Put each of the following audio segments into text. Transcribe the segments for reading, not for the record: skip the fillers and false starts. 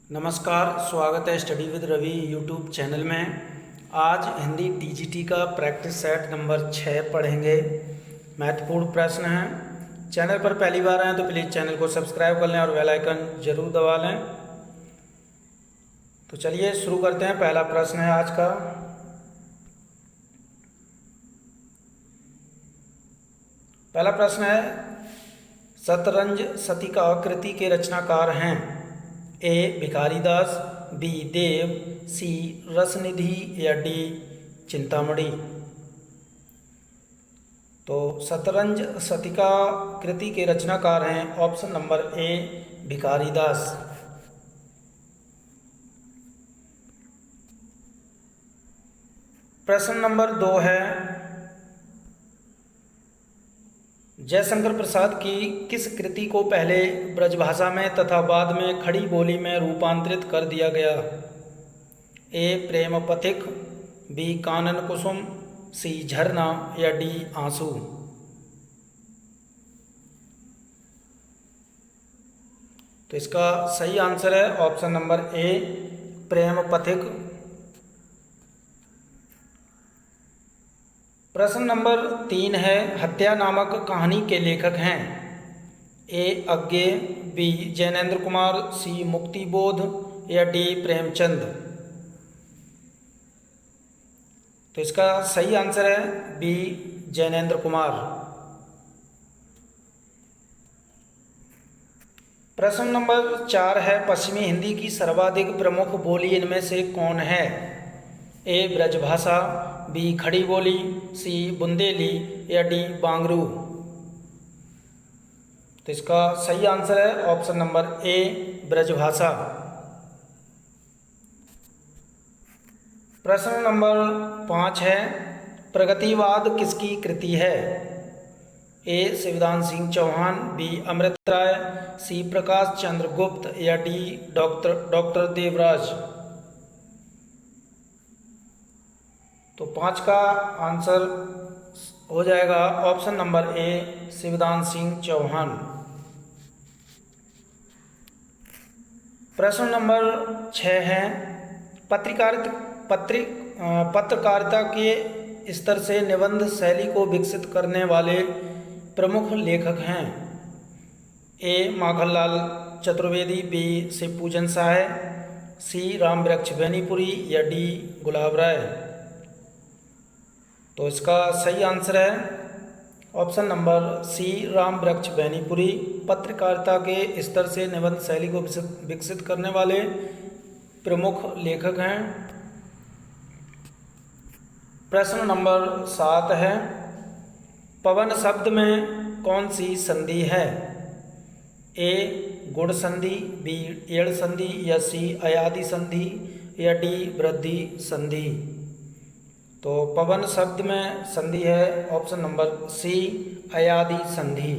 नमस्कार, स्वागत है study with Ravi YouTube channel में। आज हिंदी टीजीटी का प्रैक्टिस सेट नंबर 6 पढ़ेंगे। महत्वपूर्ण प्रश्न हैं। चैनल पर पहली बार आए तो प्लीज़ चैनल को सब्सक्राइब कर लें और बेल आइकन जरूर दबा लें। तो चलिए शुरू करते हैं। पहला प्रश्न है आज का। पहला प्रश्न है, शतरंज शतीका कृति के रचनाकार हैं? ए भिखारीदास, बी देव, सी रसनिधि या डी चिंतामणि। तो शतरंज शतीका कृति के रचनाकार हैं ऑप्शन नंबर ए भिखारीदास। प्रश्न नंबर 2 है, जयशंकर प्रसाद की किस कृति को पहले ब्रजभाषा में तथा बाद में खड़ी बोली में रूपांतरित कर दिया गया? ए प्रेम पथिक, बी कानन कुसुम, सी झरना या डी आंसू। तो इसका सही आंसर है ऑप्शन नंबर ए प्रेम पथिक। प्रश्न नंबर 3 है, हत्या नामक कहानी के लेखक हैं? ए अज्ञे, बी जैनेन्द्र कुमार, सी मुक्तिबोध या डी प्रेमचंद। तो इसका सही आंसर है बी जैनेन्द्र कुमार। प्रश्न नंबर 4 है, पश्चिमी हिंदी की सर्वाधिक प्रमुख बोली इनमें से कौन है? ए ब्रजभाषा, बी खड़ी बोली, सी बुंदेली या डी बांगरू। तो इसका सही आंसर है ऑप्शन नंबर ए ब्रजभाषा। प्रश्न नंबर 5 है, प्रगतिवाद किसकी कृति है? ए शिवदान सिंह चौहान, बी अमृत राय, सी प्रकाश चंद्र गुप्त या डी डॉक्टर देवराज। तो 5 का आंसर हो जाएगा option number A Shivdan Singh Chauhan. प्रश्न नंबर 6 है, पत्रकारिता के स्तर से निबंध शैली को विकसित करने वाले प्रमुख लेखक हैं? A Makhanlal Chaturvedi, B Shivpujan Sahay, C Rambriksh Benipuri या डी गुलाब राय। तो इसका सही आंसर है option number C Rambriksh Benipuri. पत्रकारिता के स्तर से निबंध शैली को विकसित करने वाले प्रमुख लेखक हैं। प्रश्न नंबर 7 है, पवन शब्द में कौन सी संधि है? ए गुण संधि, बी एड़ संधि या सी अयादि संधि या डी वृद्धि संधि। तो पवन शब्द में संधि है ऑप्शन नंबर सी अयादि संधि।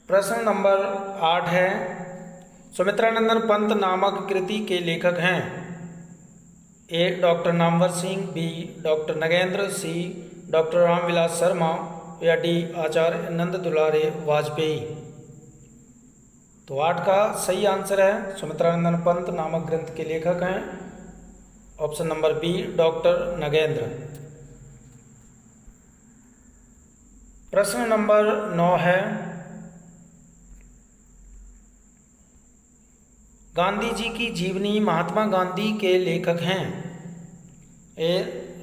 प्रश्न नंबर 8 है, सुमित्रानंदन पंत नामक कृति के लेखक हैं? A doctor Namvar Singh, B doctor Nagendra, C doctor Ramvilas Sharma या डी आचार्य नंद दुलारे वाजपेयी। तो 8 का सही आंसर है सुमित्रानंदन पंत नामक ग्रंथ के लेखक हैं option number B doctor Nagendra. प्रश्न नंबर 9 है, गांधी जी की जीवनी महात्मा गांधी के लेखक हैं? ए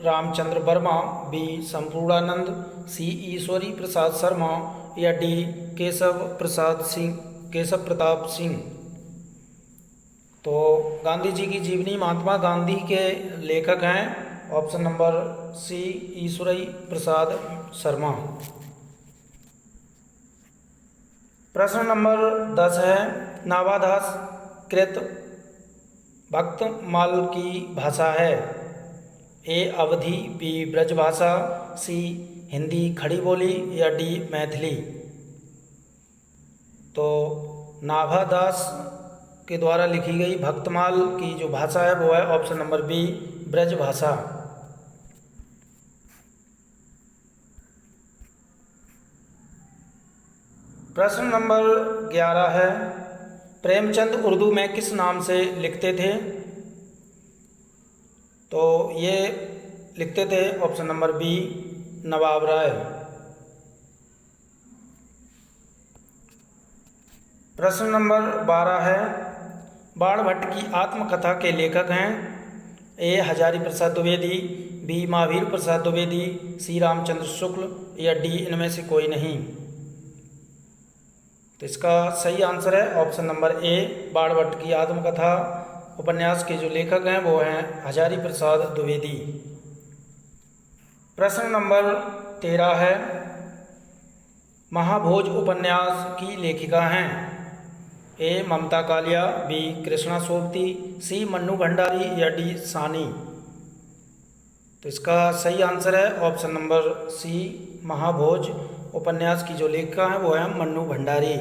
रामचंद्र वर्मा, बी संपूर्णानंद, सी ईश्वरी प्रसाद शर्मा या डी केशव प्रताप सिंह। तो गांधी जी की जीवनी महात्मा गांधी के लेखक हैं ऑप्शन नंबर सी ईश्वरी प्रसाद शर्मा। प्रश्न नंबर 10 है, नाभादास कृत भक्तमाल की भाषा है? ए अवधी, बी ब्रजभाषा, सी हिंदी खड़ी बोली या डी मैथिली। तो नाभादास के द्वारा लिखी गई भक्तमाल की जो भाषा है वो है ऑप्शन नंबर बी ब्रजभाषा। प्रश्न नंबर 11 है, प्रेमचंद उर्दू में किस नाम से लिखते थे? तो ये लिखते थे ऑप्शन नंबर बी, नवाब राय। प्रश्न नंबर 12 है, बाण भट्ट की आत्मकथा के लेखक हैं? ए हजारी प्रसाद द्विवेदी, बी महावीर प्रसाद द्विवेदी, सी रामचंद्र शुक्ल या डी इनमें से कोई नहीं। तो इसका सही आंसर है ऑप्शन नंबर ए, बाण भट्ट की आत्मकथा उपन्यास के जो लेखक हैं वो हैं हजारी प्रसाद द्विवेदी। प्रश्न नंबर 13 है, महाभोज उपन्यास की लेखिका हैं? ए ममता कालिया, बी कृष्णा सोबती, सी मन्नू भंडारी या डी सानी। तो इसका सही आंसर है ऑप्शन नंबर सी, महाभोज उपन्यास की जो लेखिका है वो है मन्नू भंडारी।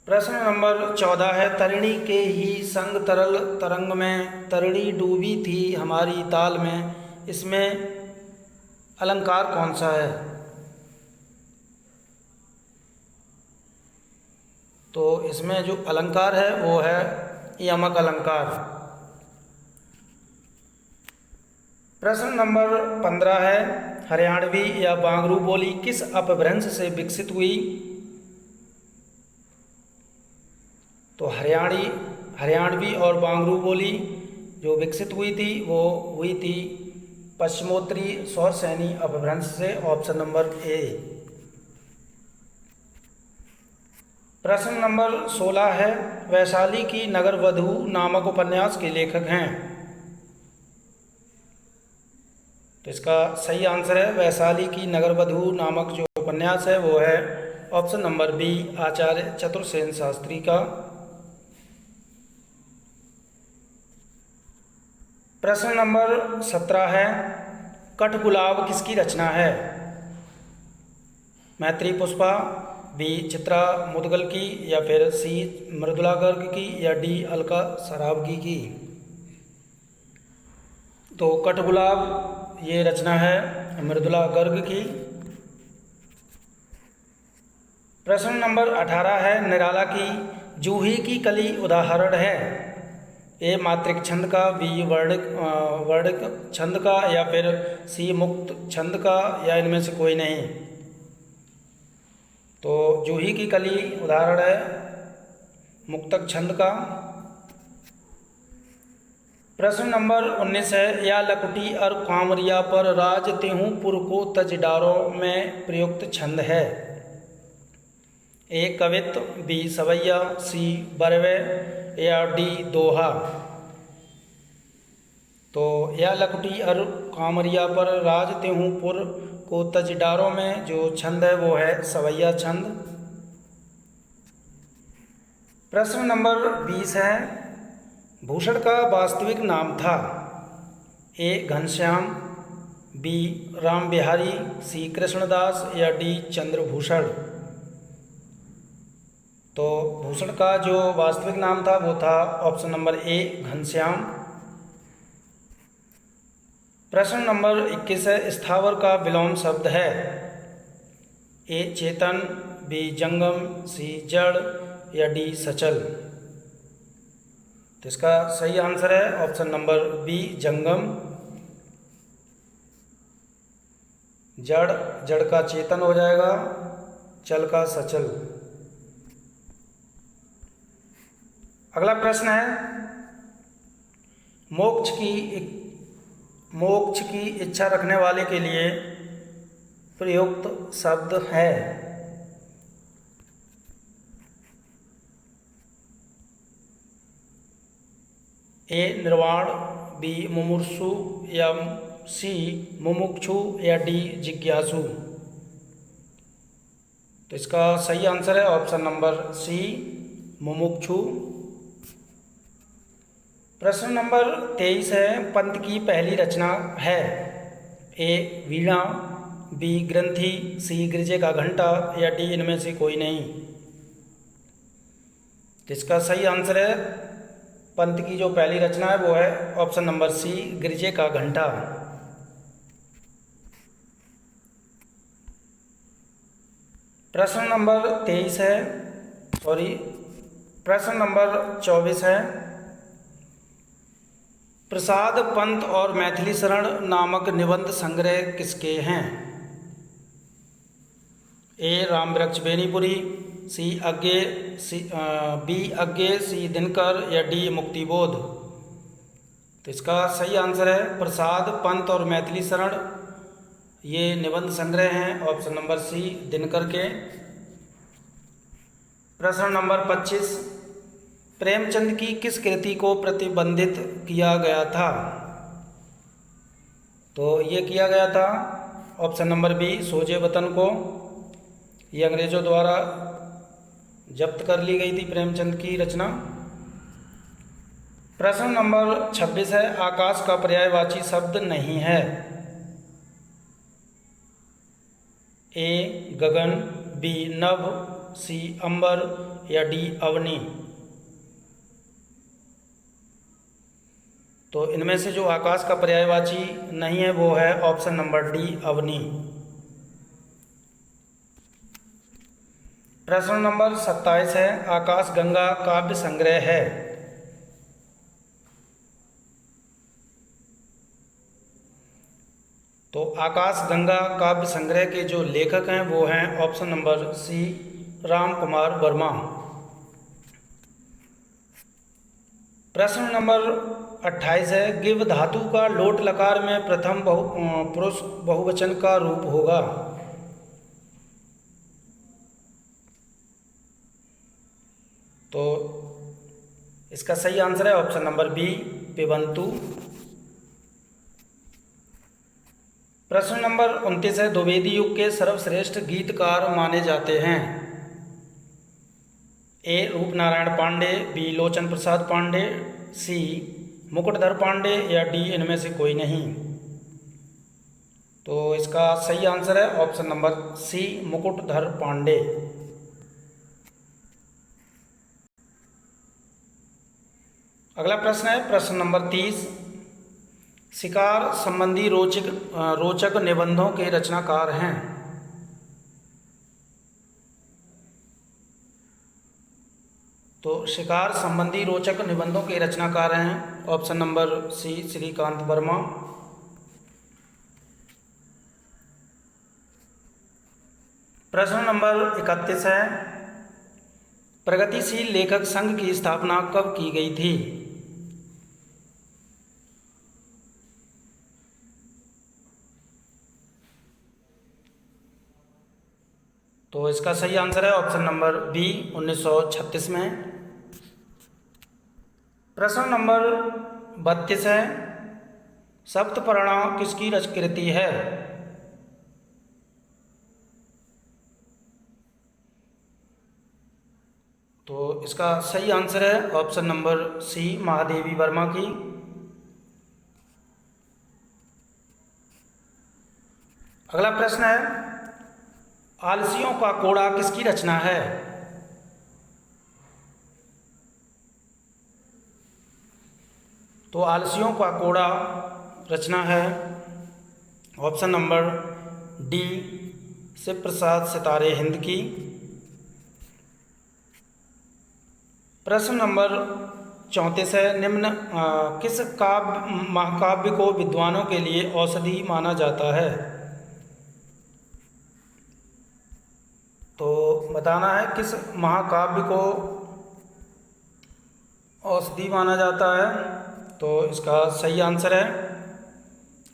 प्रश्न नंबर 14 है, तरिणी के ही संग तरल तरंग में तरिणी डूबी थी हमारी ताल में, इसमें अलंकार कौन सा है? तो इसमें जो अलंकार है वो है यमक अलंकार। प्रश्न नंबर 15 है, हरियाणवी या बांगरू बोली किस अपभ्रंश से विकसित हुई? तो हरियाणवी और बांगरू बोली जो विकसित हुई थी वो हुई थी पश्चिमोत्तरी सौरसैनी अपभ्रंश से, ऑप्शन नंबर ए। प्रश्न नंबर 16 है, वैशाली की नगर वधू नामक उपन्यास के लेखक हैं? तो इसका सही आंसर है वैशाली की नगर वधू नामक जो उपन्यास है वो है ऑप्शन नंबर बी, आचार्य चतुर्सेन शास्त्री का। प्रश्न नंबर 17 है, कठगुलाब किसकी रचना है? मैत्री पुष्पा, बी चित्रा मुदगल की या फिर सी मृदुला गर्ग की या डी अलका सरावगी की। तो कठगुलाब ये रचना है मृदुला गर्ग की। प्रश्न नंबर 18 है, निराला की जूही की कली उदाहरण है? ए मात्रिक छंद का, बी वर्णिक छंद का या फिर सी मुक्त छंद का या इनमें से कोई नहीं। तो जूही की कली उदाहरण है मुक्तक छंद का। प्रश्न नंबर 19 है, या लकुटी और कामरिया पर राज तेहूं पुर को तज डारो में प्रयुक्त छंद है? ए कवित, बी सवैया, सी बरवे या डी दोहा। तो या लकुटी और कामरिया पर राज तेहूं पुर को तज डारो में जो छंद है वो है सवैया छंद। प्रश्न नंबर 20 है, भूषण का वास्तविक नाम था? ए घनश्याम, बी राम बिहारी, सी कृष्णदास या डी चंद्रभूषण। तो भूषण का जो वास्तविक नाम था वो था ऑप्शन नंबर ए, घनश्याम। प्रश्न नंबर 21 है, स्थावर का विलोम शब्द है? ए चेतन, बी जंगम, सी जड़ या डी सचल। तो इसका सही आंसर है ऑप्शन नंबर बी, जंगम। जड़ का चेतन हो जाएगा, चल का सचल। अगला प्रश्न है, मोक्ष की इच्छा रखने वाले के लिए प्रयुक्त शब्द है? ए निर्वाण, बी मुमुर्षु या सी मुमुक्षु या डी जिज्ञासु। तो इसका सही आंसर है ऑप्शन नंबर सी, मुमुक्षु। प्रश्न नंबर 23 है, पंत की पहली रचना है? ए वीणा, बी ग्रंथि, सी गिरजे का घंटा या डी इनमें से कोई नहीं। तो इसका सही आंसर है पंत की जो पहली रचना है वो है ऑप्शन नंबर सी, गिरजे का घंटा। प्रश्न नंबर 23 है, प्रश्न नंबर 24 है, प्रसाद पंत और मैथिली शरण नामक निबंध संग्रह किसके हैं? ए रामवृक्ष बेनीपुरी, बी अज्ञे, सी दिनकर या डी मुक्तिबोध। तो इसका सही आंसर है प्रसाद पंत और मैथिली शरण, ये निबंध संग्रह हैं, ऑप्शन नंबर सी दिनकर के। प्रश्न नंबर 25, प्रेमचंद की किस कृति को प्रतिबंधित किया गया था? तो ये किया गया था ऑप्शन नंबर बी सोजे वतन को। ये अंग्रेजों द्वारा जब्त कर ली गई थी प्रेमचंद की रचना। प्रश्न नंबर 26 है, आकाश का पर्यायवाची शब्द नहीं है। ए गगन, बी नभ, सी अंबर या डी अवनी। तो इनमें से जो आकाश का पर्यायवाची नहीं है वो है ऑप्शन नंबर डी अवनी। प्रश्न नंबर 27 है, आकाश गंगा काव्य संग्रह है। तो आकाश गंगा काव्य संग्रह के जो लेखक हैं वो हैं option number C Ram Kumar Verma. प्रश्न नंबर 28 है, गिव धातु का लोट लकार में प्रथम पुरुष बहुवचन का रूप होगा। तो इसका सही आंसर है ऑप्शन नंबर बी पिबंतु। प्रश्न नंबर 29 है, द्विवेदी युग के सर्वश्रेष्ठ गीतकार माने जाते हैं। ए रूपनारायण पांडे, बी लोचन प्रसाद पांडे, सी मुकुटधर पांडे या डी इनमें से कोई नहीं। तो इसका सही आंसर है option number C Mukutdhar Pandey. अगला प्रश्न है प्रश्न नंबर 30, शिकार संबंधी रोचक निबंधों के रचनाकार हैं। तो शिकार संबंधी रोचक निबंधों के रचनाकार हैं option number C Shrikant Verma. प्रश्न नंबर 31 है, प्रगतिशील लेखक संघ की स्थापना कब की गई थी? तो इसका सही आंसर है ऑप्शन नंबर बी 1936 में। प्रश्न नंबर 32 है, सप्तपर्णा किसकी रचकृति है? तो इसका सही आंसर है option number C Mahadevi Verma की। अगला प्रश्न है, आलसियों का कोड़ा किसकी रचना है? तो आलसियों का कोड़ा रचना है ऑप्शन नंबर डी शिव प्रसाद सितारे हिंद की। प्रश्न नंबर 34 है, निम्न किस महाकाव्य को विद्वानों के लिए औषधि माना जाता है? तो बताना है किस महाकाव्य को औषधि माना जाता है। तो इसका सही आंसर है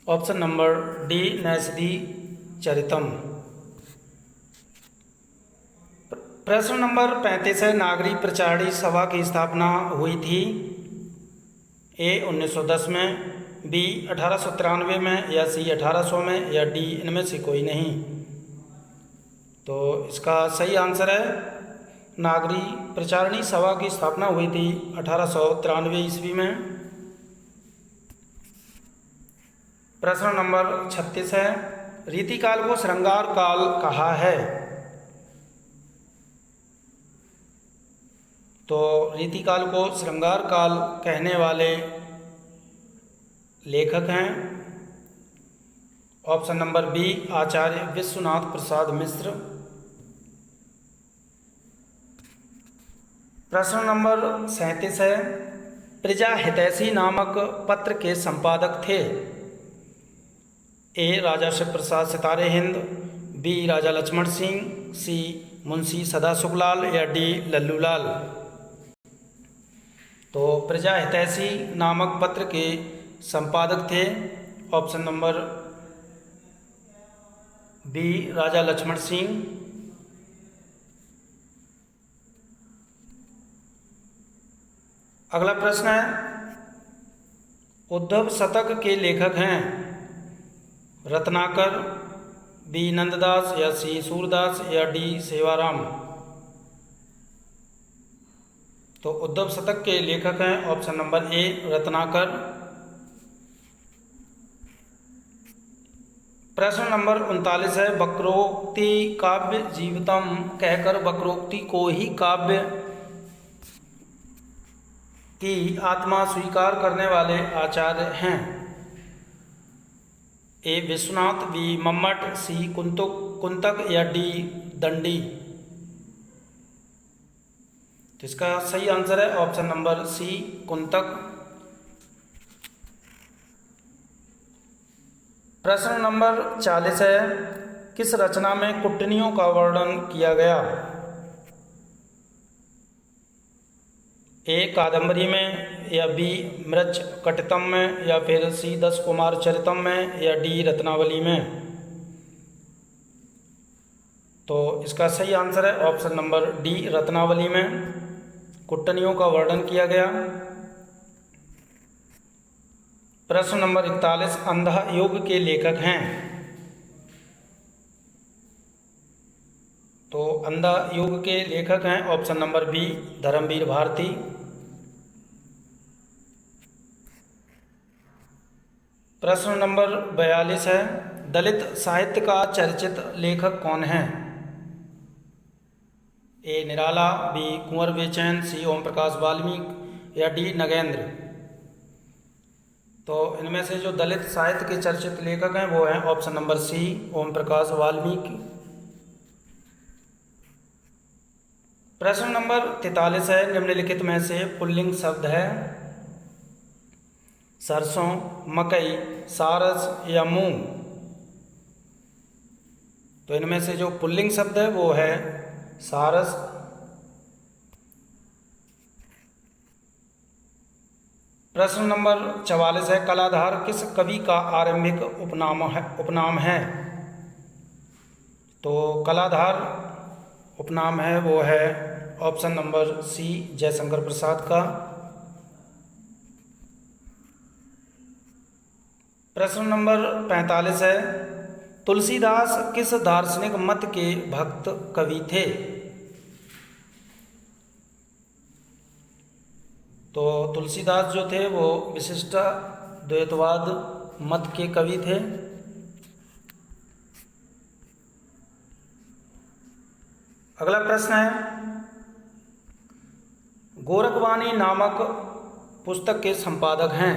ऑप्शन नंबर डी नैषधि चरितम। प्रश्न नंबर 35 है, नागरी प्रचारणी सभा की स्थापना हुई थी। ए 1910 में, बी 1893 में या सी 1800 में या डी इनमें से कोई नहीं। तो इसका सही आंसर है नागरी प्रचारणी सभा की स्थापना हुई थी 1893 ईस्वी में। प्रश्न नंबर 36 है, रीतिकाल को श्रृंगार काल कहा है। तो रीतिकाल को श्रृंगार काल कहने वाले लेखक हैं ऑप्शन नंबर बी आचार्य विश्वनाथ प्रसाद मिश्र। प्रश्न नंबर 37 है, प्रजा हितैषी नामक पत्र के संपादक थे? ए राजा शिव प्रसाद सितारे हिंद, बी राजा लक्ष्मण सिंह, सी मुंशी सदा सुखलाल या डी लल्लूलाल। तो प्रजा हितैषी नामक पत्र के संपादक थे ऑप्शन नंबर बी राजा लक्ष्मण सिंह। अगला प्रश्न है, उद्धव शतक के लेखक हैं? रत्नाकर, बी नंददास या सी सूरदास या डी सेवाराम। तो उद्धव शतक के लेखक हैं ऑप्शन नंबर ए रत्नाकर। प्रश्न नंबर 39 है, वक्रोक्ति काव्य जीवितम कहकर वक्रोक्ति को ही काव्य की आत्मा स्वीकार करने वाले आचार्य हैं? ए विश्वनाथ, बी मम्मट, सी कुंतक या डी दंडी। तो इसका सही आंसर है ऑप्शन नंबर सी कुंतक। प्रश्न नंबर 40 है, किस रचना में कुटनियों का वर्णन किया गया? ए कादंबरी में या बी मृच कटितम में या फिर सी 10 कुमार चरितम में या डी रत्नावली में। तो इसका सही आंसर है ऑप्शन नंबर डी रत्नावली में कुटनियों का वर्णन किया गया। प्रश्न नंबर 41, अंधा युग के लेखक हैं? तो अंधा युग के लेखक हैं option number B Dharamvir Bharati. प्रश्न नंबर 42 है, दलित साहित्य का चर्चित लेखक कौन है? ए निराला, बी कुंवर बेचैन, सी ओम प्रकाश वाल्मीकि या डी नगेंद्र। तो इनमें से जो दलित साहित्य के चर्चित लेखक हैं वो हैं ऑप्शन नंबर सी ओम प्रकाश वाल्मीकि। प्रश्न नंबर 43 है, निम्नलिखित में से पुल्लिंग शब्द है? सरसों, मकई, सारस या मूंग। तो इनमें से जो पुल्लिंग शब्द है वो है सारस। प्रश्न नंबर 44 है, कलाधार किस कवि का आरंभिक उपनाम है? तो कलाधार उपनाम है वो है ऑप्शन नंबर सी जयशंकर प्रसाद का। प्रश्न नंबर 45 है, तुलसीदास किस दार्शनिक मत के भक्त कवि थे? तो तुलसीदास जो थे वो विशिष्ट द्वैतवाद मत के कवि थे। अगला प्रश्न है, गोरखवाणी नामक पुस्तक के संपादक हैं?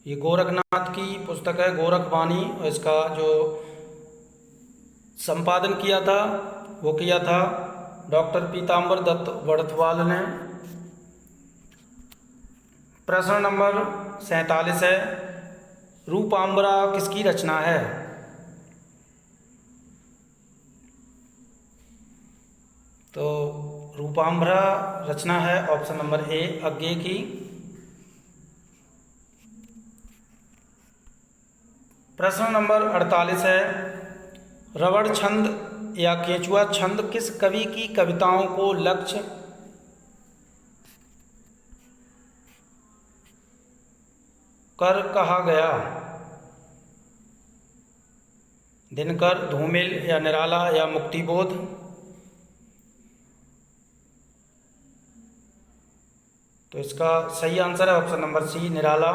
ये गोरखनाथ की पुस्तक है गोरखवाणी, और इसका जो संपादन किया था वो किया था डॉक्टर पीताम्बर दत्त वड़थवाल ने। प्रश्न नंबर 47 है, रूपाम्बरा किसकी रचना है? तो रूपाम्बरा रचना है ऑप्शन नंबर ए अज्ञे की। प्रश्न नंबर 48 है, रवड़ छंद या केंचुआ छंद किस कवि की कविताओं को लक्ष्य कर कहा गया? दिनकर, धूमिल या निराला या मुक्तिबोध। तो इसका सही आंसर है ऑप्शन नंबर सी निराला।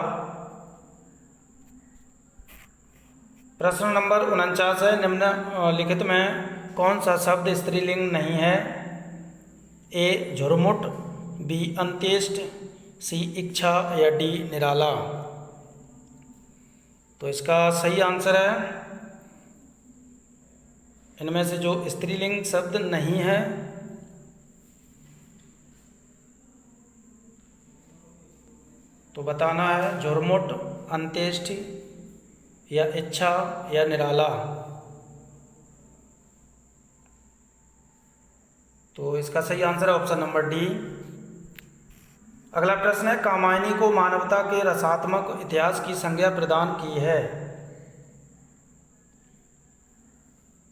प्रश्न नंबर 49 है, निम्नलिखित में कौन सा शब्द स्त्रीलिंग नहीं है? ए झुरमुट, बी अंत्येष्ट, सी इच्छा या डी निराला। तो इसका सही आंसर है इनमें से जो स्त्रीलिंग शब्द नहीं है तो बताना है झुरमुट, अंत्येष्टि या इच्छा या निराला। तो इसका सही आंसर है ऑप्शन नंबर डी। अगला प्रश्न है, कामायनी को मानवता के रसात्मक इतिहास की संज्ञा प्रदान की है।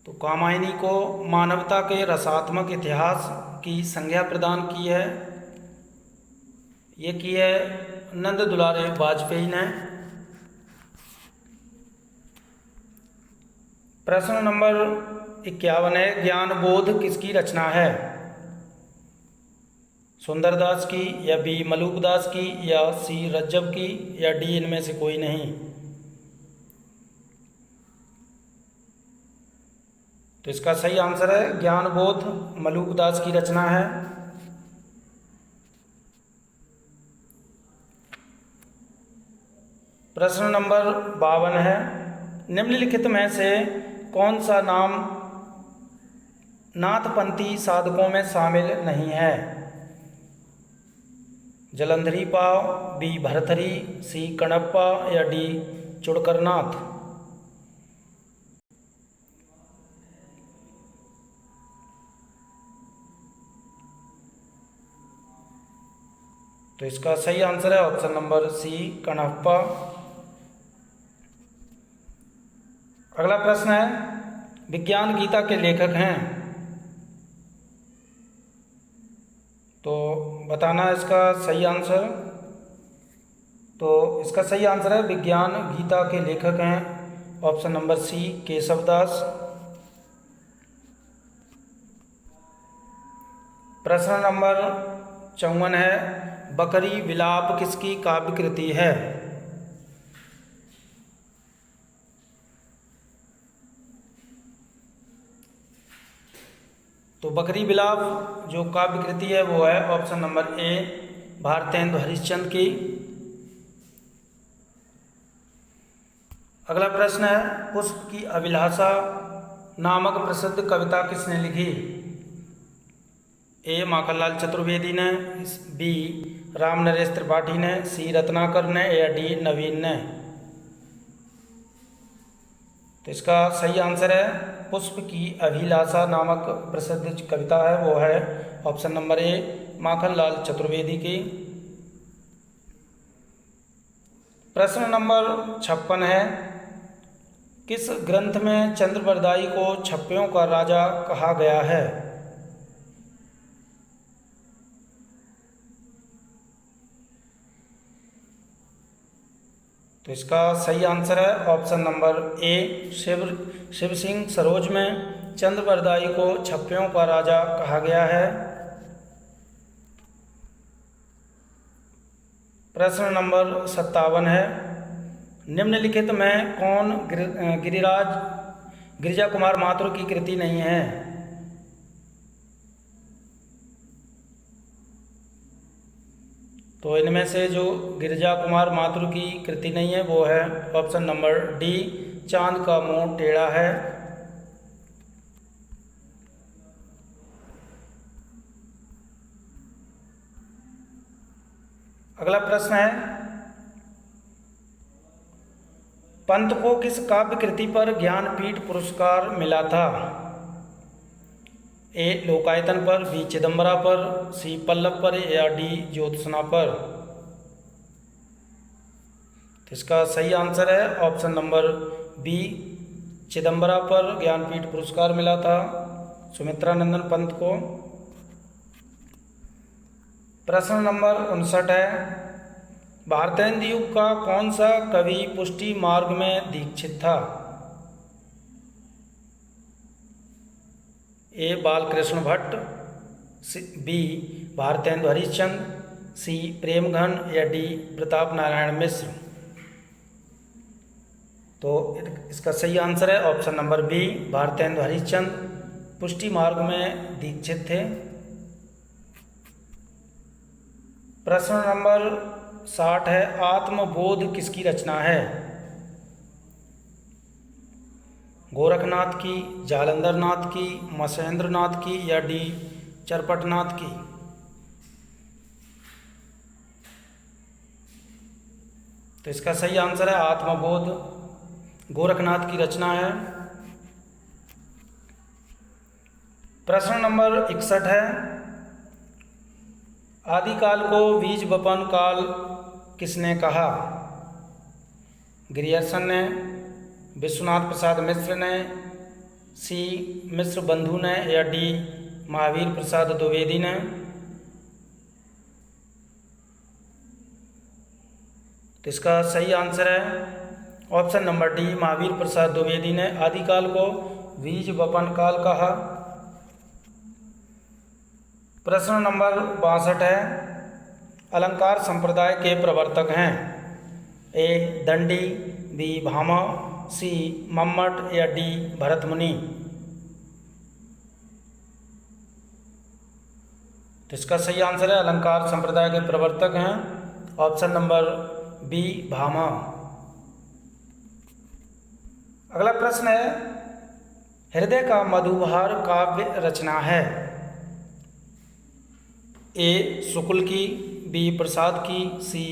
तो कामायनी को मानवता के रसात्मक इतिहास की संज्ञा प्रदान की है, ये की है नंद दुलारे वाजपेयी ने। प्रश्न नंबर 51 है, ज्ञान बोध किसकी रचना है? सुंदरदास की या बी मलूकदास की या सी रज्जब की या डी इनमें से कोई नहीं। तो इसका सही आंसर है ज्ञान बोध मलूकदास की रचना है। प्रश्न नंबर 52 है, निम्नलिखित में से कौन सा नाम नाथपंथी साधकों में शामिल नहीं है? जलंधरी पाव, बी भरथरी, सी कणप्पा या डी चुड़करनाथ। तो इसका सही आंसर है ऑप्शन नंबर सी कणप्पा। अगला प्रश्न है, विज्ञान गीता के लेखक हैं। तो बताना इसका सही आंसर। तो इसका सही आंसर है विज्ञान गीता के लेखक हैं ऑप्शन नंबर सी केशवदास। प्रश्न नंबर 54 है, बकरी विलाप किसकी काव्य कृति है? तो बकरी विलाप जो काव्य कृति है वो है ऑप्शन नंबर ए भारतेंदु हरिश्चंद्र की। अगला प्रश्न है, पुष्प की अभिलाषा नामक प्रसिद्ध कविता किसने लिखी? ए माखनलाल चतुर्वेदी ने, बी राम नरेश त्रिपाठी ने, सी रत्नाकर ने या डी नवीन ने। तो इसका सही आंसर है पुष्प की अभिलाषा नामक प्रसिद्ध कविता है वो है ऑप्शन नंबर ए माखनलाल चतुर्वेदी की। प्रश्न नंबर 56 है, किस ग्रंथ में चंद्रबरदाई को छप्पयों का राजा कहा गया है? तो इसका सही आंसर है option number A Shiv Singh Saroj में चंद्रबरदाई को छप्पयों का राजा कहा गया है। प्रश्न नंबर 57 है, निम्नलिखित में कौन गिरिजा कुमार माथुर की कृति नहीं है? तो इनमें से जो गिरिजा कुमार माथुर की कृति नहीं है वो है ऑप्शन नंबर डी चांद का मुंह टेढ़ा है। अगला प्रश्न है, पंत को किस काव्य कृति पर ज्ञानपीठ पुरस्कार मिला था? ए लोकायतन पर, बी चिदम्बरा पर, सी पल्लव पर या डी ज्योत्सना पर। तो इसका सही आंसर है ऑप्शन नंबर बी चिदम्बरा पर ज्ञानपीठ पुरस्कार मिला था सुमित्रा नंदन पंत को। प्रश्न नंबर 59 है, भारतेंदु युग का कौन सा कवि पुष्टि मार्ग में दीक्षित था? ए बालकृष्ण भट्ट, बी भारतेंदु हरिश्चंद्र, सी प्रेमघन या डी प्रताप नारायण मिश्र। तो इसका सही आंसर है option number B Bharatendu Harishchandra Pushti Marg में दीक्षित थे। प्रश्न नंबर 60 है, आत्मबोध किसकी रचना है? गोरखनाथ की, जालंधर नाथ की, मसेंद्र नाथ की या डी चरपटनाथ की? तो इसका सही आंसर है आत्मबोध, गोरखनाथ की रचना है। प्रश्न नंबर 61 है, आदिकाल को बीज वपन काल किसने कहा? ग्रियर्सन ने, विश्वनाथ प्रसाद मिश्र ने, सी मिश्र बंधु ने या डी महावीर प्रसाद द्विवेदी ने? तो इसका सही आंसर है option number D Mahavir Prasad Dwivedi ने आदिकाल को बीज वपन काल कहा। प्रश्न नंबर 62 है, अलंकार संप्रदाय के प्रवर्तक हैं? ए दंडी, बी भामा, सी मम्मट या डी भरतमुनि? तो इसका सही आंसर है अलंकार संप्रदाय के प्रवर्तक हैं ऑप्शन नंबर बी भामा। अगला प्रश्न है, हृदय का मधुबहार काव्य रचना है? ए शुक्ल की, बी प्रसाद की, सी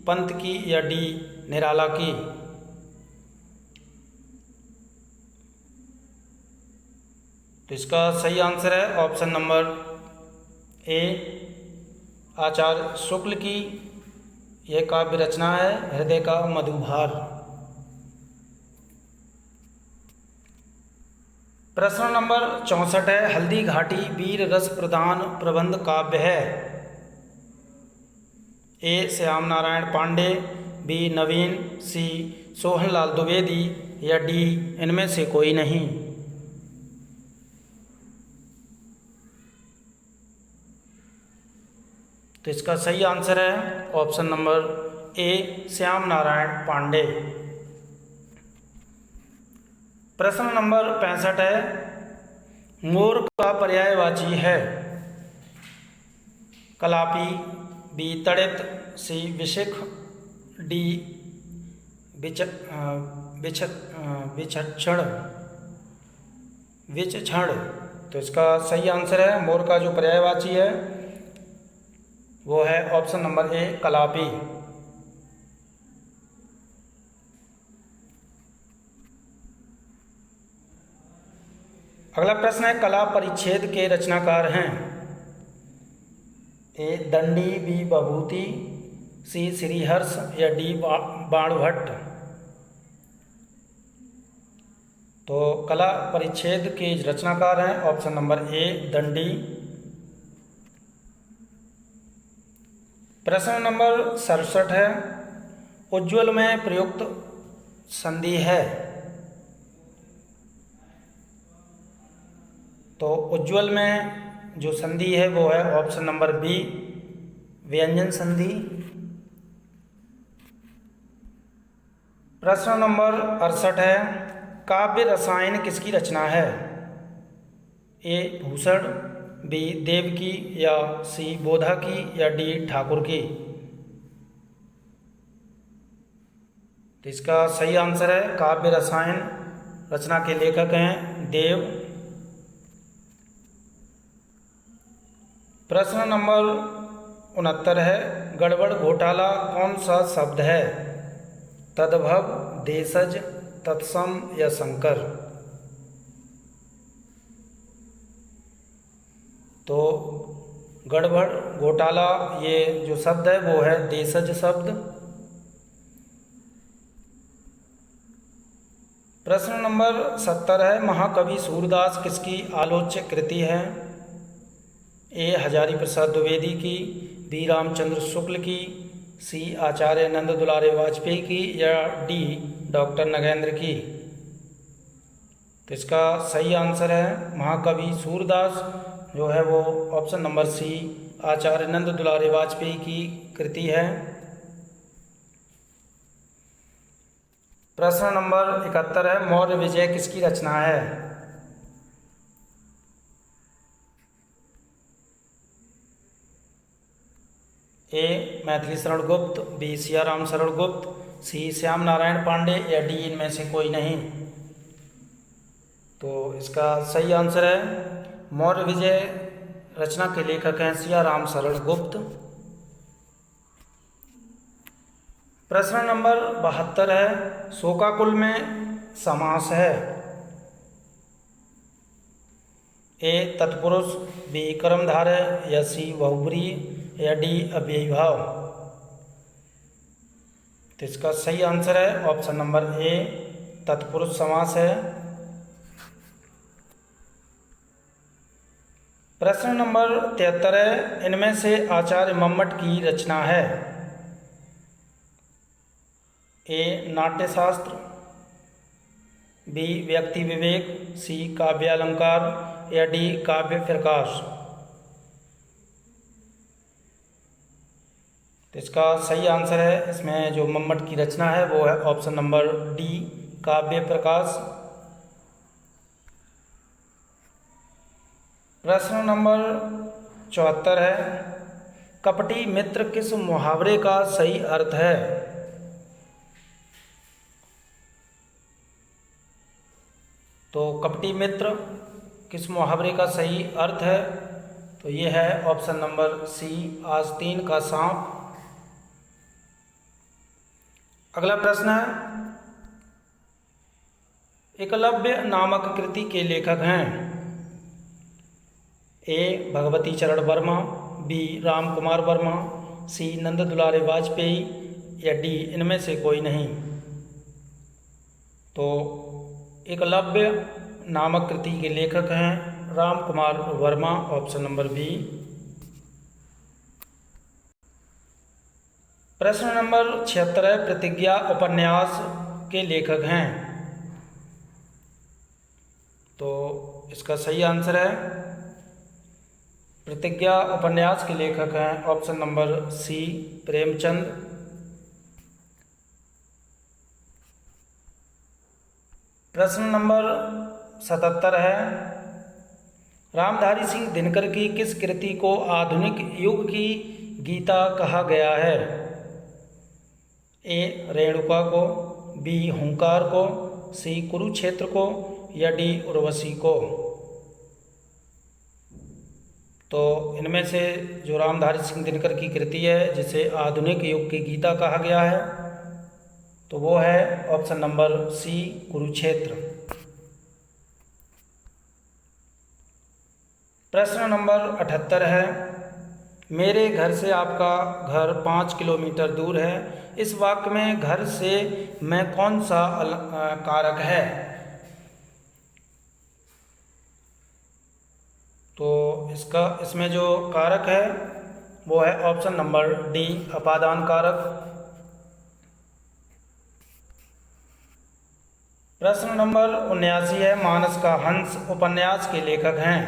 पंत की या डी निराला की? तो इसका सही आंसर है ऑप्शन नंबर ए आचार्य शुक्ल की यह काव्य रचना है हृदय का मधुबहार। प्रश्न नंबर 64 है, हल्दी घाटी वीर रस प्रधान प्रबंध काव्य है? ए श्याम नारायण पांडे, बी नवीन, सी सोहनलाल द्विवेदी या डी इनमें से कोई नहीं? तो इसका सही आंसर है option number A Shyam Narayan Pandey. प्रश्न नंबर 65 है, मोर का पर्यायवाची है? कलापी, बी तड़ित, सी विशिख, डी विचक्षण। तो इसका सही आंसर है मोर का जो पर्यायवाची है वो है ऑप्शन नंबर ए कलापी। अगला प्रश्न है, कला परिच्छेद के रचनाकार हैं? ए दंडी, बी बभूति, सी श्रीहर्ष या डी बाणभट्ट? तो कला परिच्छेद के रचनाकार हैं ऑप्शन नंबर ए दंडी। प्रश्न नंबर 67 है, उज्ज्वल में प्रयुक्त संधि है? तो उज्ज्वल में जो संधि है वो है ऑप्शन नंबर बी व्यंजन संधि। प्रश्न नंबर 68 है, काव्य रसायन किसकी रचना है? ए भूषण, बी देवकी या सी बोधा की या डी ठाकुर की? तो इसका सही आंसर है काव्य रसायन रचना के लेखक हैं देव। प्रश्न नंबर 69 है, गड़बड़ घोटाला कौन सा शब्द है? तद्भव, देशज, तत्सम या संकर? तो गड़बड़ घोटाला ये जो शब्द है वो है देशज शब्द। प्रश्न नंबर 70 है, महाकवि सूरदास किसकी आलोच्य कृति है? ए हजारी प्रसाद द्विवेदी की, बी रामचंद्र शुक्ल की, सी आचार्य नंद दुलारे वाजपेयी की या डी डॉक्टर नगेंद्र की? तो इसका सही आंसर है महाकवि सूरदास जो है वो ऑप्शन नंबर सी आचार्य नंद दुलारे वाजपेयी की कृति है। प्रश्न नंबर 71 है, मौर्य विजय किसकी रचना है? ए मैथिली शरण गुप्त, बी सियाराम शरण गुप्त, सी श्याम नारायण पांडे या डी इनमें से कोई नहीं? तो इसका सही आंसर है मौर्य विजय रचना के लेखक हैं सियाराम शरण गुप्त। प्रश्न नंबर 72 है, शोकाकुल में समास है। ए तत्पुरुष, बी कर्मधारय, या सी बहुब्रीहि, या डी अव्ययी भाव। तो इसका सही आंसर है ऑप्शन नंबर ए तत्पुरुष समास है। प्रश्न नंबर 73 है, इनमें से आचार्य मम्मट की रचना है। ए नाट्यशास्त्र, बी व्यक्ति विवेक, सी काव्यालंकार, या डी काव्य प्रकाश। तो इसका सही आंसर है, इसमें जो मम्मट की रचना है वो है ऑप्शन नंबर डी काव्य प्रकाश। प्रश्न नंबर 74 है, कपटी मित्र किस मुहावरे का सही अर्थ है। तो कपटी मित्र किस मुहावरे का सही अर्थ है, तो ये है ऑप्शन नंबर सी आस्तीन का सांप। अगला प्रश्न है, एकलव्य नामक कृति के लेखक हैं। ए भगवती चरण वर्मा, बी राम कुमार वर्मा, सी नंद दुलारे वाजपेयी, या डी इनमें से कोई नहीं। तो एकलव्य नामक कृति के लेखक हैं Ram Kumar Verma, option number B. प्रश्न नंबर 76 है, प्रतिज्ञा उपन्यास के लेखक हैं। तो इसका सही आंसर है प्रतिज्ञा उपन्यास के लेखक हैं ऑप्शन नंबर सी प्रेमचंद। प्रश्न नंबर 77 है, रामधारी सिंह दिनकर की किस कृति को आधुनिक युग की गीता कहा गया है। ए रेणुका को, बी हुंकार को, सी कुरुक्षेत्र को, या डी उर्वशी को। तो इनमें से जो रामधारी सिंह दिनकर की कृति है जिसे आधुनिक युग की गीता कहा गया है, तो वो है ऑप्शन नंबर सी कुरुक्षेत्र। प्रश्न नंबर 78 है, मेरे घर से आपका घर 5 किलोमीटर दूर है। इस वाक्य में घर से मैं कौन सा कारक है। तो इसमें जो कारक है वो है ऑप्शन नंबर डी अपादान कारक। प्रश्न नंबर 79 है, मानस का हंस उपन्यास के लेखक हैं।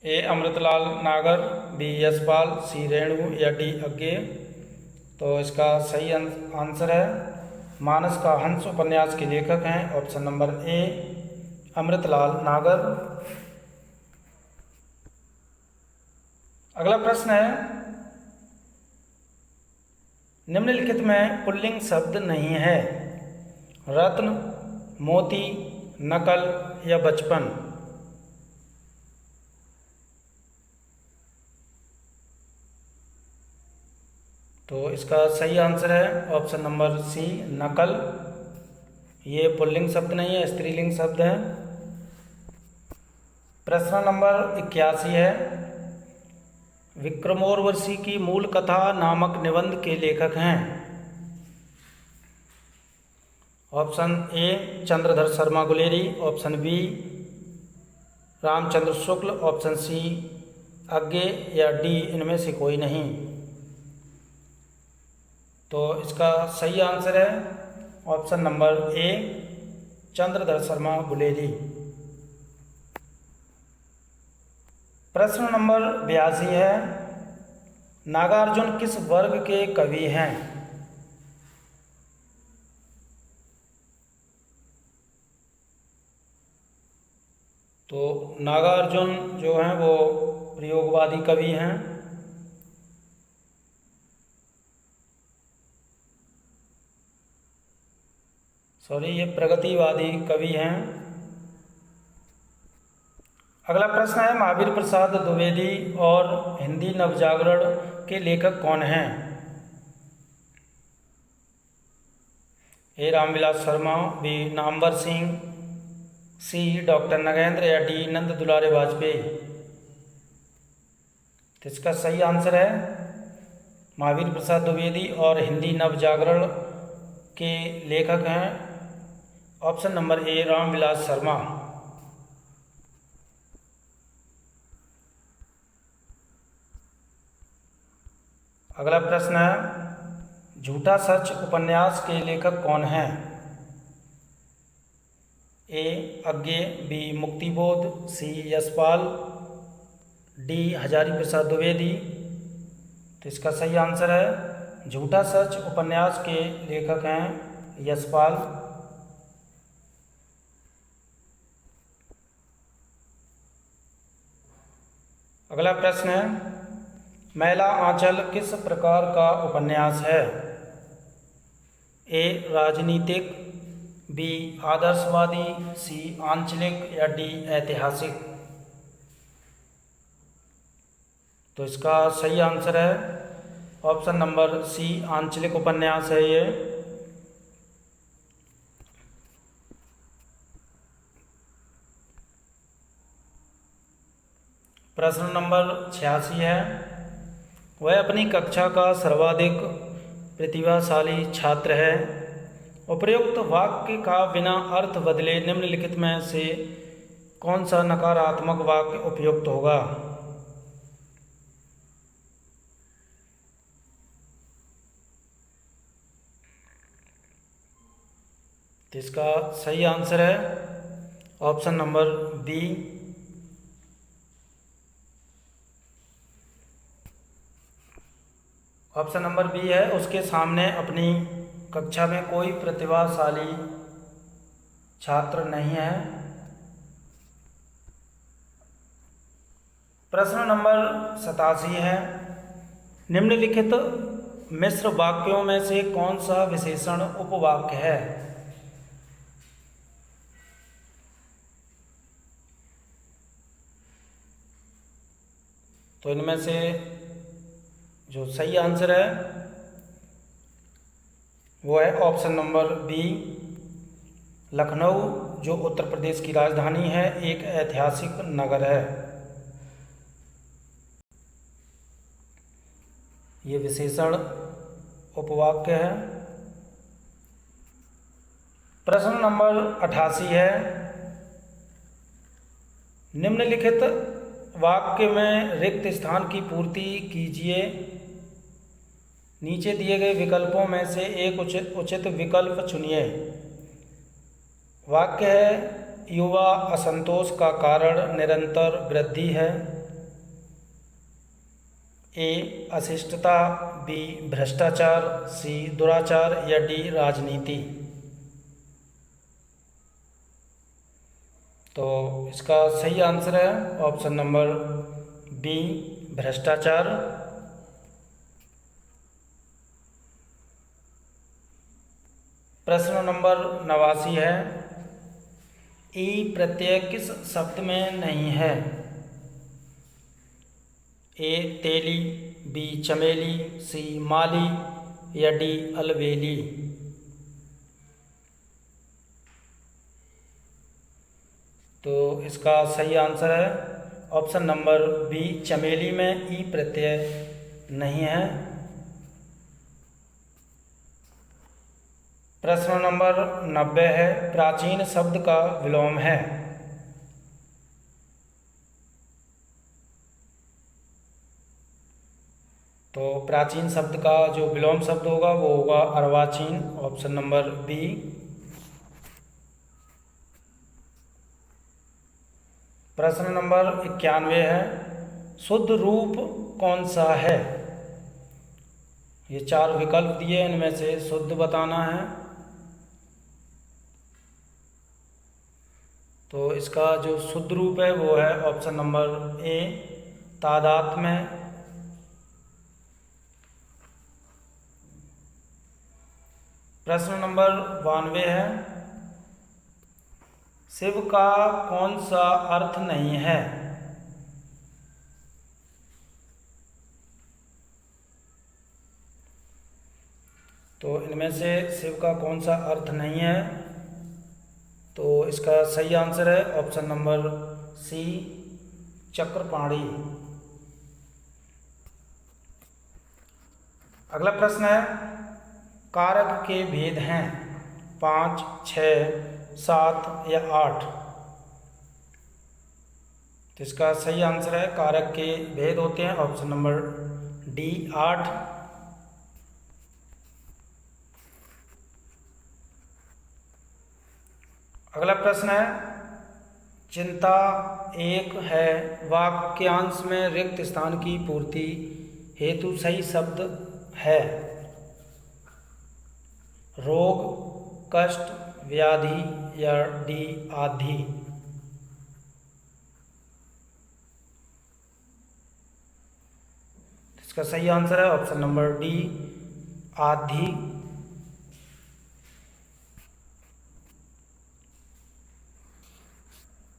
ए अमृतलाल नागर, बी यशपाल, सी रेणु, या डी अज्ञे। तो इसका सही आंसर है मानस का हंस उपन्यास के लेखक हैं ऑप्शन नंबर ए अमृतलाल नागर। अगला प्रश्न है, निम्नलिखित में पुल्लिंग शब्द नहीं है। रत्न, मोती, नकल, या बचपन। तो इसका सही आंसर है ऑप्शन नंबर सी नकल। ये पुल्लिंग शब्द नहीं है, स्त्रीलिंग शब्द है। प्रश्न नंबर 81 है, विक्रमोर्वशी की मूल कथा नामक निबंध के लेखक हैं। Option A Chandradhar Sharma Guleri, option B Ramchandra Shukla, option C Agyeya, या डी इनमें से कोई नहीं। तो इसका सही आंसर है ऑप्शन नंबर ए चंद्रधर शर्मा गुलेरी। प्रश्न नंबर 82 है, नागार्जुन किस वर्ग के कवि हैं। तो नागार्जुन जो हैं वो प्रयोगवादी कवि हैं। सॉरी, ये प्रगतिवादी कवि हैं। अगला प्रश्न है, महावीर प्रसाद द्विवेदी और हिंदी नवजागरण के लेखक कौन हैं? ए रामविलास शर्मा, बी नामवर सिंह, सी डॉक्टर नगेंद्र या डी नंद दुलारे वाजपेयी। तो इसका सही आंसर है महावीर प्रसाद द्विवेदी और हिंदी नवजागरण के लेखक हैं ऑप्शन नंबर ए रामविलास शर्मा। अगला प्रश्न है, झूठा सच उपन्यास के लेखक कौन हैं? ए अज्ञे, बी मुक्तिबोध, सी यशपाल, डी हजारी प्रसाद द्विवेदी। तो इसका सही आंसर है झूठा सच उपन्यास के लेखक हैं यशपाल। अगला प्रश्न है, मैला आंचल किस प्रकार का उपन्यास है? ए राजनीतिक, बी आदर्शवादी, सी आंचलिक या डी ऐतिहासिक। तो इसका सही आंसर है ऑप्शन नंबर सी आंचलिक उपन्यास है ये। प्रश्न नंबर 86 है, वह अपनी कक्षा का सर्वाधिक प्रतिभाशाली छात्र है। उपर्युक्त वाक्य का बिना अर्थ बदले निम्नलिखित में से कौन सा नकारात्मक वाक्य उपयुक्त होगा? तो इसका सही आंसर है option number B. Option number B है, उसके सामने अपनी कक्षा में कोई प्रतिभाशाली छात्र नहीं है। प्रश्न नंबर 87 है, निम्नलिखित मिश्र वाक्यों में से कौन सा विशेषण उपवाक्य है? तो इनमें से जो सही आंसर है वो है ऑप्शन नंबर बी। लखनऊ जो उत्तर प्रदेश की राजधानी है एक ऐतिहासिक नगर है। ये विशेषण उपवाक्य है। प्रश्न नंबर 88 है, निम्नलिखित वाक्य में रिक्त स्थान की पूर्ति कीजिए। नीचे दिए गए विकल्पों में से एक उचित विकल्प चुनिए। वाक्य है, युवा असंतोष का कारण निरंतर वृद्धि है। ए अशिष्टता, बी भ्रष्टाचार, सी दुराचार या डी राजनीति। तो इसका सही आंसर है ऑप्शन नंबर बी भ्रष्टाचार। प्रश्न नंबर 89 है, ई प्रत्यय किस शब्द में नहीं है? ए तेली, बी चमेली, सी माली या डी अलवेली। तो इसका सही आंसर है ऑप्शन नंबर बी चमेली में ई प्रत्यय नहीं है। प्रश्न नंबर 90 है, प्राचीन शब्द का विलोम है। तो प्राचीन शब्द का जो विलोम शब्द होगा वो होगा अर्वाचीन, ऑप्शन नंबर बी। प्रश्न नंबर 91 है, शुद्ध रूप कौन सा है? ये 4 विकल्प दिए, इनमें से शुद्ध बताना है। तो इसका जो शुद्ध रूप है वो है ऑप्शन नंबर ए तादात्म्य। प्रश्न नंबर 92 है, शिव का कौन सा अर्थ नहीं है? तो इनमें से शिव का कौन सा अर्थ नहीं है? तो इसका सही आंसर है ऑप्शन नंबर सी, चक्रपाणी। अगला प्रश्न है, कारक के भेद हैं 5, 6, 7 या 8। तो इसका सही आंसर है, कारक के भेद होते हैं ऑप्शन नंबर डी, 8। अगला प्रश्न है, चिंता एक है वाक्यांश में रिक्त स्थान की पूर्ति हेतु सही शब्द है। रोग, कष्ट, व्याधि या डी, आदि। इसका सही आंसर है ऑप्शन नंबर डी, आदि।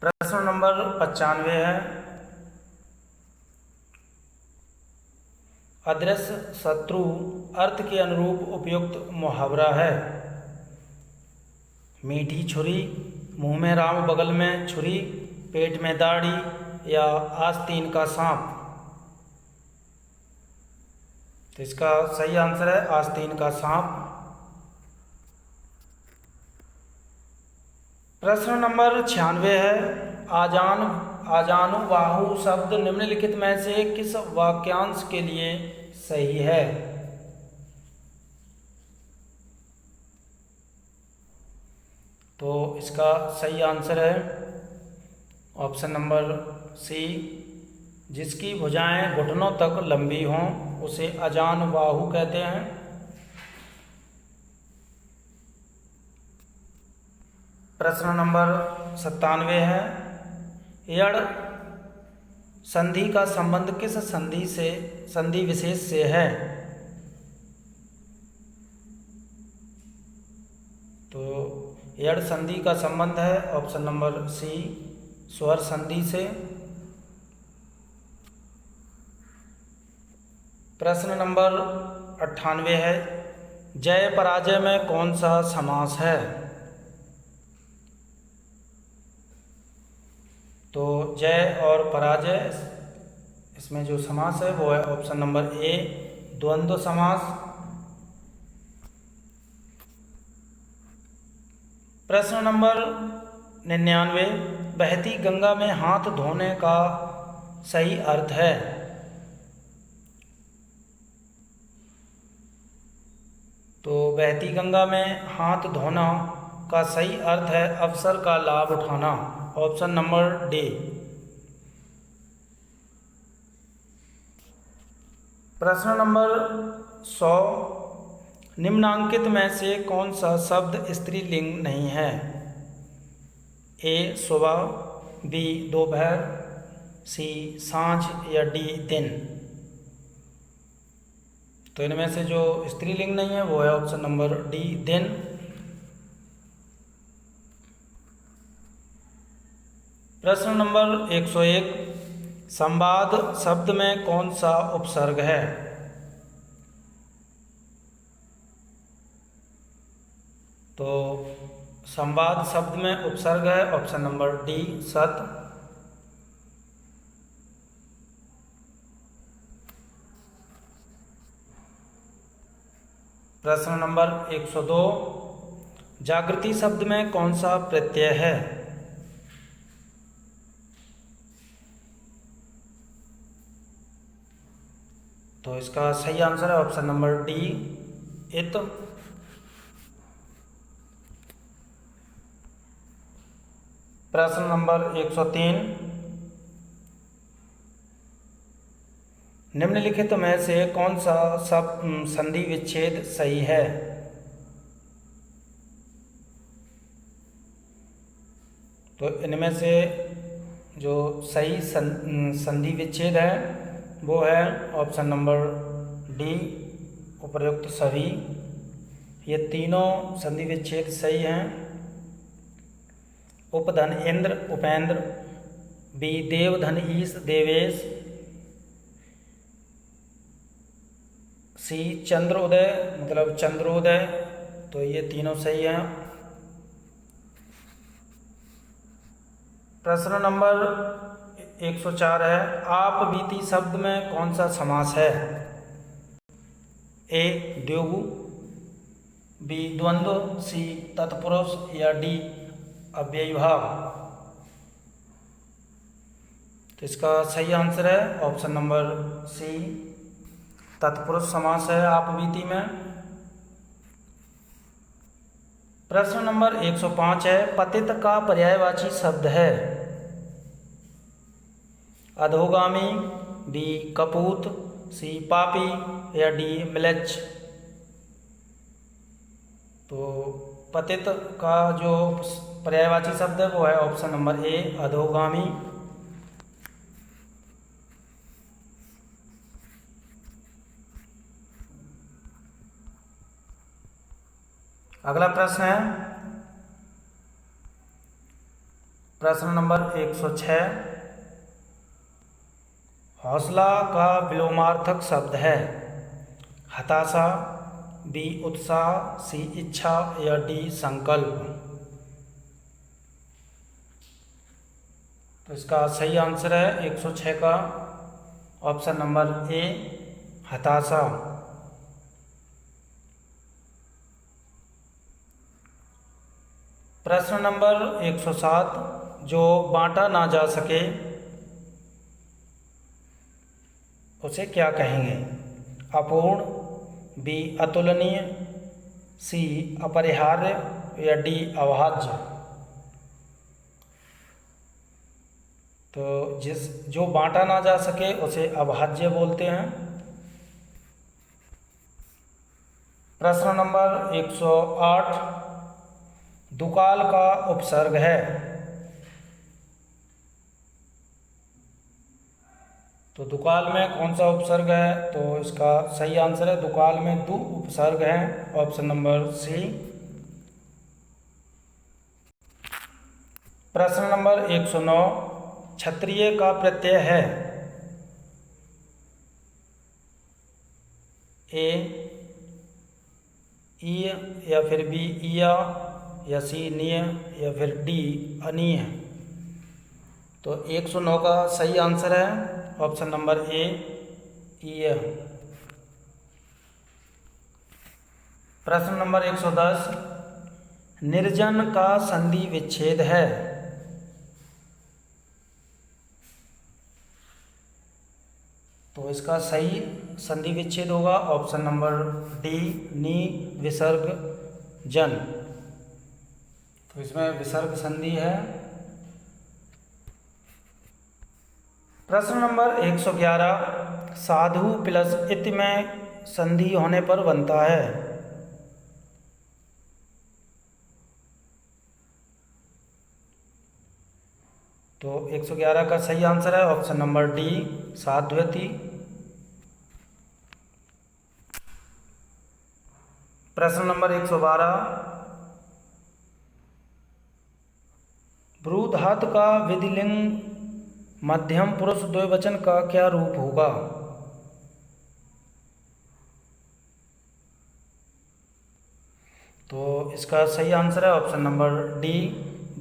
प्रश्न नंबर 95 है, अदृश्य शत्रु अर्थ के अनुरूप उपयुक्त मुहावरा है। मीठी छुरी, मुंह में राम बगल में छुरी, पेट में दाढ़ी या आस्तीन का सांप। तो इसका सही आंसर है आस्तीन का सांप। प्रश्न नंबर 96 है, आजानुबाहु शब्द निम्नलिखित में से किस वाक्यांश के लिए सही है? तो इसका सही आंसर है ऑप्शन नंबर सी, जिसकी भुजाएं घुटनों तक लंबी हों उसे आजानुबाहु कहते हैं। प्रश्न नंबर 97 है, यड़ संधि का संबंध किस संधि विशेष से है? तो यड़ संधि का संबंध है ऑप्शन नंबर सी, स्वर संधि से। प्रश्न नंबर 98 है, जय पराजय में कौन सा समास है? तो जय और पराजय, इसमें जो समास है वो है ऑप्शन नंबर ए, द्वंद्व समास। प्रश्न नंबर 99, बहती गंगा में हाथ धोने का सही अर्थ है? तो बहती गंगा में हाथ धोना का सही अर्थ है अवसर का लाभ उठाना, ऑप्शन नंबर डी। प्रश्न नंबर 100, निम्नांकित में से कौन सा शब्द स्त्रीलिंग नहीं है? ए, सुबह, बी, दोपहर, सी, सांझ या डी, दिन। तो इनमें से जो स्त्रीलिंग नहीं है वो है ऑप्शन नंबर डी, दिन। प्रश्न नंबर 101, संवाद शब्द में कौन सा उपसर्ग है? तो संवाद शब्द में उपसर्ग है ऑप्शन नंबर डी, सत। प्रश्न नंबर 102, जागृति शब्द में कौन सा प्रत्यय है? तो इसका सही आंसर है ऑप्शन नंबर डी, इत। प्रश्न नंबर 103, निम्नलिखित में से कौन सा संधि विच्छेद सही है? तो इनमें से जो सही संधि विच्छेद है वो है ऑप्शन नंबर डी, उपर्युक्त सभी। ये तीनों संधि विच्छेद सही हैं। उपधन इंद्र उपेंद्र, बी देवधन ईश देवेश, सी चंद्रोदय मतलब चंद्रोदय। तो ये तीनों सही हैं। प्रश्न नंबर 104 है, आप बीती शब्द में कौन सा समास है? ए द्योगु, बी द्वंद्व, सी तत्पुरुष या डी अव्ययीभाव। तो इसका सही आंसर है ऑप्शन नंबर सी, तत्पुरुष समास है आप बीती में। प्रश्न नंबर 105 है, पतित का पर्यायवाची शब्द है? अधोगामी, बी कपूत, सी पापी या डी म्लेच्छ। तो पतित का जो पर्यायवाची शब्द है वो है ऑप्शन नंबर ए अधोगामी। अगला प्रश्न है प्रश्न नंबर 106, हौसला का विलोमार्थक शब्द है? हताशा, बी उत्साह, सी इच्छा या डी संकल्प। तो इसका सही आंसर है 106 का ऑप्शन नंबर ए हताशा। प्रश्न नंबर 107, जो बांटा ना जा सके उसे क्या कहेंगे? अपूर्ण, बी अतुलनीय, सी अपरिहार्य या डी अभाज्य। तो जो बांटा ना जा सके उसे अभाज्य बोलते हैं। प्रश्न नंबर 108, दुकाल का उपसर्ग है? तो दुकाल में कौन सा उपसर्ग है? तो इसका सही आंसर है दुकाल में दो उपसर्ग हैं, ऑप्शन नंबर सी। प्रश्न नंबर 109, क्षत्रिय का प्रत्यय है? ए ईय या फिर बी ईया या सी नीय या फिर डी अनीय। तो 109 का सही आंसर है ऑप्शन नंबर ए ईय। प्रश्न नंबर 110, निर्जन का संधि विच्छेद है? तो इसका सही संधि विच्छेद होगा ऑप्शन नंबर डी नी विसर्ग जन। तो इसमें विसर्ग संधि है। प्रश्न नंबर 111, साधु प्लस इति में संधि होने पर बनता है? तो 111 का सही आंसर है ऑप्शन नंबर डी साध्वति। प्रश्न नंबर 112, भ्रू धातु का विधिलिंग मध्यम पुरुष द्विवचन का क्या रूप होगा? तो इसका सही आंसर है ऑप्शन नंबर डी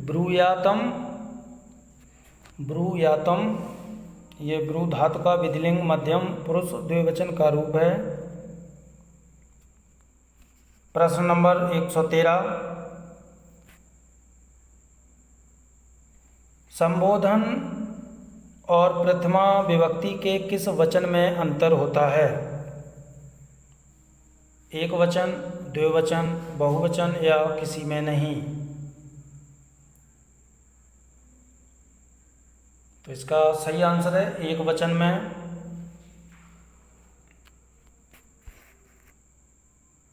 ब्रूयातम। ब्रूयातम ये ब्रू धातु का विधिलिंग मध्यम पुरुष द्विवचन का रूप है। प्रश्न नंबर 113, संबोधन और प्रथमा विभक्ति के किस वचन में अंतर होता है? एक वचन, द्विवचन, बहुवचन या किसी में नहीं। तो इसका सही आंसर है एक वचन में।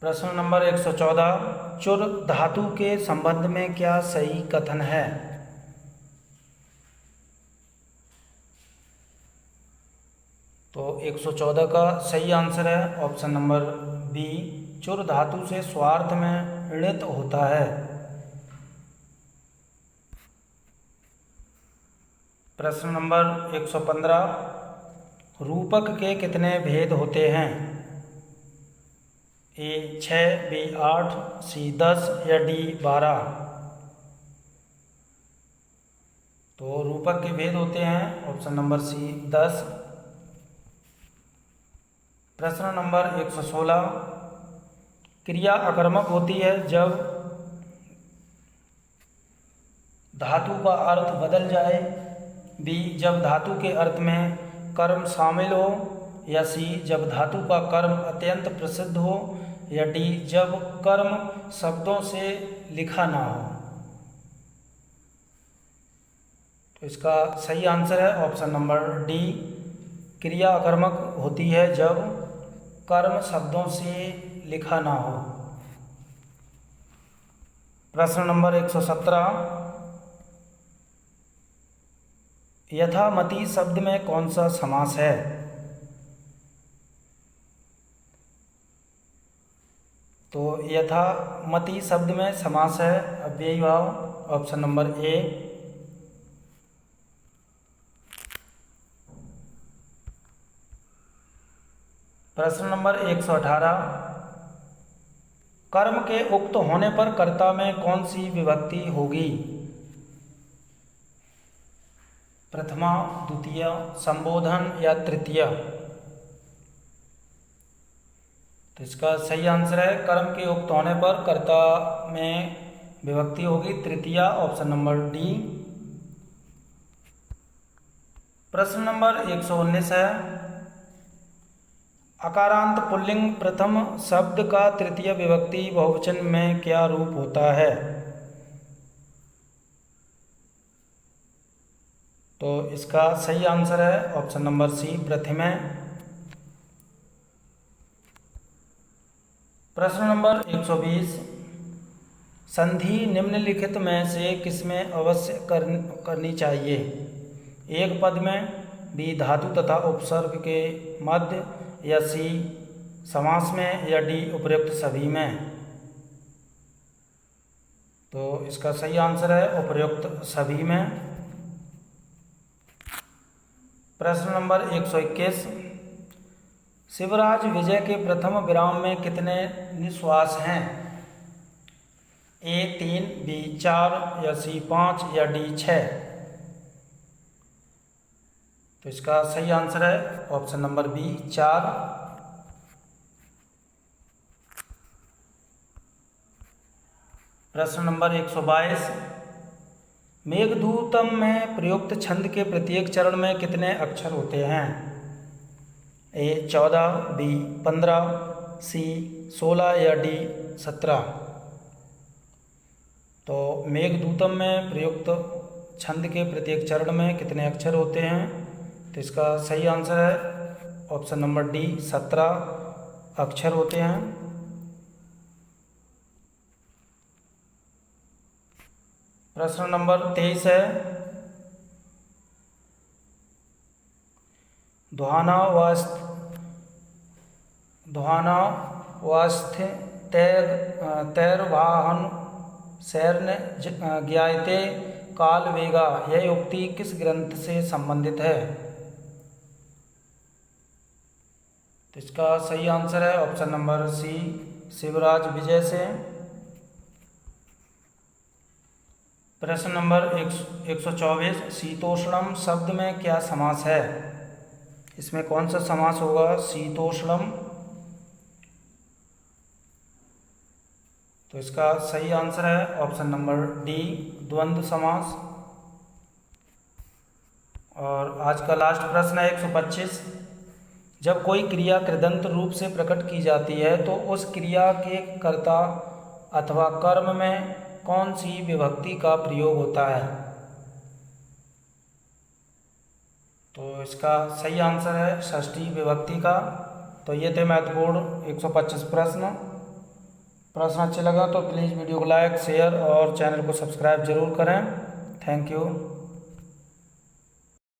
प्रश्न नंबर 114, चुर धातु के संबंध में क्या सही कथन है? तो 114 का सही आंसर है ऑप्शन नंबर बी, चुर धातु से स्वार्थ में णित होता है। प्रश्न नंबर 115, रूपक के कितने भेद होते हैं? ए 6, बी 8, सी 10 या डी 12? तो रूपक के भेद होते हैं ऑप्शन नंबर सी 10। प्रश्न नंबर 116, क्रिया अकर्मक होती है जब धातु का अर्थ बदल जाए, बी जब धातु के अर्थ में कर्म शामिल हो, या सी जब धातु का कर्म अत्यंत प्रसिद्ध हो, या डी जब कर्म शब्दों से लिखा ना हो। तो इसका सही आंसर है ऑप्शन नंबर डी, क्रिया अकर्मक होती है जब कर्म शब्दों से लिखा ना हो। प्रश्न नंबर 117, यथामति शब्द में कौन सा समास है? तो यथामति शब्द में समास है अव्ययी भाव, ऑप्शन नंबर ए। प्रश्न नंबर 118, कर्म के उक्त होने पर कर्ता में कौन सी विभक्ति होगी? प्रथमा, द्वितीय, संबोधन या तृतीय? तो इसका सही आंसर है कर्म के उक्त होने पर कर्ता में विभक्ति होगी तृतीय, ऑप्शन नंबर डी। प्रश्न नंबर 119 है, अकारांत पुल्लिंग प्रथम शब्द का तृतीय विभक्ति बहुवचन में क्या रूप होता है? तो इसका सही आंसर है ऑप्शन नंबर सी, प्रथम है। प्रश्न नंबर 120, संधि निम्नलिखित में से किसमें अवश्य करनी चाहिए? एक पद में, बी धातु तथा उपसर्ग के मध्य, या सी समास में, या डी उपर्युक्त सभी में? तो इसका सही आंसर है उपर्युक्त सभी में। प्रश्न नंबर 121, शिवराज विजय के प्रथम विराम में कितने निश्वास हैं? ए 3, बी 4, या सी 5, या डी 6? तो इसका सही आंसर है ऑप्शन नंबर बी, 4। प्रश्न नंबर 122, मेघदूतम में प्रयुक्त छंद के प्रत्येक चरण में कितने अक्षर होते हैं? ए 14, बी 15, सी 16, या डी 17? तो मेघदूतम में प्रयुक्त छंद के प्रत्येक चरण में कितने अक्षर होते हैं? तो इसका सही आंसर है ऑप्शन नंबर डी, 17 अक्षर होते हैं। प्रश्न नंबर 23 है, ध्वानावस्थ तैर्वाहन शैर्न ज्ञायते काल वेगा, यह उक्ति किस ग्रंथ से संबंधित है? तो इसका सही आंसर है ऑप्शन नंबर सी, शिवराज विजय से। प्रश्न नंबर 124, शीतोष्णम शब्द में क्या समास है? इसमें कौन सा समास होगा शीतोष्णम? तो इसका सही आंसर है ऑप्शन नंबर डी, द्वंद्व समास। और आज का लास्ट प्रश्न है 125, जब कोई क्रिया कृदंत रूप से प्रकट की जाती है तो उस क्रिया के कर्ता अथवा कर्म में कौन सी विभक्ति का प्रयोग होता है? तो इसका सही आंसर है षष्ठी विभक्ति का। तो ये थे महत्वपूर्ण 125 प्रश्न अच्छे लगा तो प्लीज़ वीडियो को लाइक, शेयर और चैनल को सब्सक्राइब जरूर करें। Thank you.